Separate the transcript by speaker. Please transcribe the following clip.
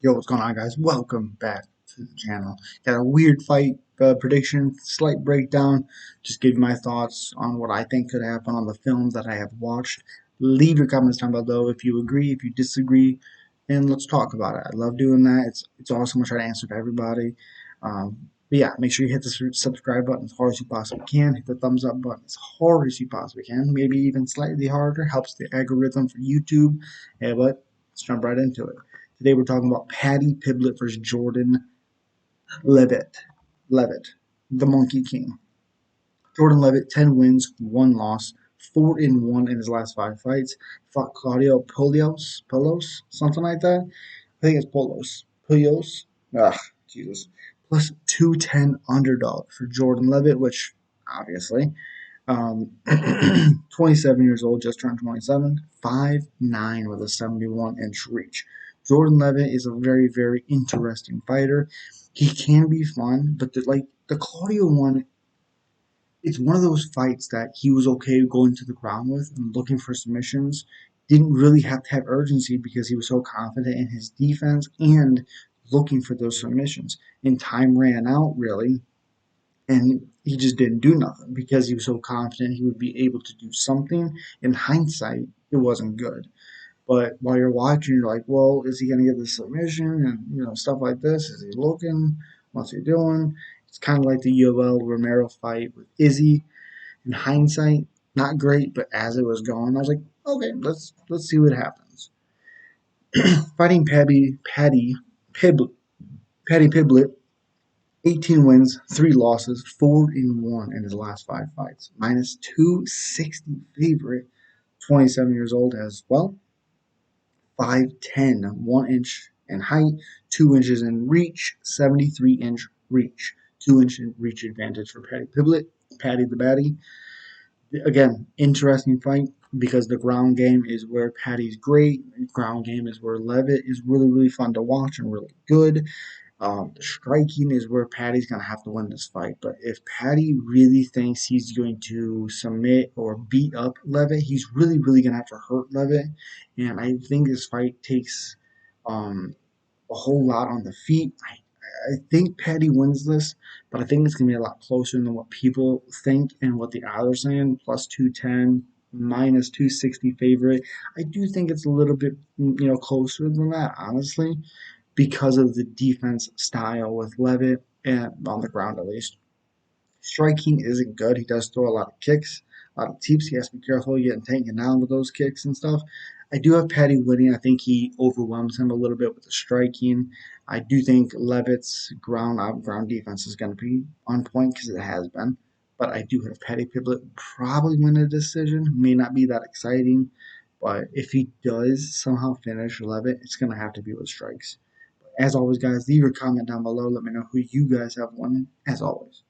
Speaker 1: Yo, what's going on, guys? Welcome back to the channel. Got a weird fight prediction, slight breakdown. Just give you my thoughts on what I think could happen on the films that I have watched. Leave your comments down below if you agree, if you disagree, and let's talk about it. I love doing that. It's awesome. I try to answer to everybody. But yeah, make sure you hit the subscribe button as hard as you possibly can. Hit the thumbs up button as hard as you possibly can. Maybe even slightly harder. Helps the algorithm for YouTube. Yeah, but let's jump right into it. Today we're talking about Paddy Pimblett versus Jordan Leavitt. Leavitt, the Monkey King. Jordan Leavitt, 10 wins, 1 loss, 4-1 in his last 5 fights. Fought Claudio Polos, something like that. I think it's Polos. Ah, Jesus. Plus 210 underdog for Jordan Leavitt, which obviously, 27 years old, just turned 27, 5'9" with a 71-inch reach. Jordan Leavitt is a very, very interesting fighter. He can be fun, but the Claudio one, it's one of those fights that he was okay going to the ground with and looking for submissions. Didn't really have to have urgency because he was so confident in his defense and looking for those submissions. And time ran out, really, and he just didn't do nothing because he was so confident he would be able to do something. In hindsight, it wasn't good. But while you're watching, you're like, well, is he going to get the submission and stuff like this? Is he looking? What's he doing? It's kind of like the UL Romero fight with Izzy. In hindsight, not great, but as it was going, I was like, okay, let's see what happens. Fighting Paddy Pimblett, 18 wins, 3 losses, 4-1 in his last 5 fights. Minus 260 favorite, 27 years old as well. 5'10", 1 inch in height, 2 inches in reach, 73-inch reach. 2-inch reach advantage for Paddy Pimblett, Paddy the Baddy. Again, interesting fight because the ground game is where Paddy's great. Ground game is where Leavitt is really, really fun to watch and really good. The striking is where Paddy's going to have to win this fight. But if Paddy really thinks he's going to submit or beat up Leavitt, he's really, really going to have to hurt Leavitt. And I think this fight takes um, a whole lot on the feet. I think Paddy wins this, but I think it's going to be a lot closer than what people think and what the odds are saying. Plus 210, minus 260 favorite. I do think it's a little bit, closer than that, honestly, because of the defense style with Leavitt, and on the ground at least. Striking isn't good. He does throw a lot of kicks, a lot of teeps. He has to be careful getting taken down with those kicks and stuff. I do have Paddy winning. I think he overwhelms him a little bit with the striking. I do think Levitt's ground defense is going to be on point because it has been. But I do have Paddy Pimblett probably win a decision. May not be that exciting, but if he does somehow finish Leavitt, it's going to have to be with strikes. As always, guys, leave your comment down below. Let me know who you guys have won, as always.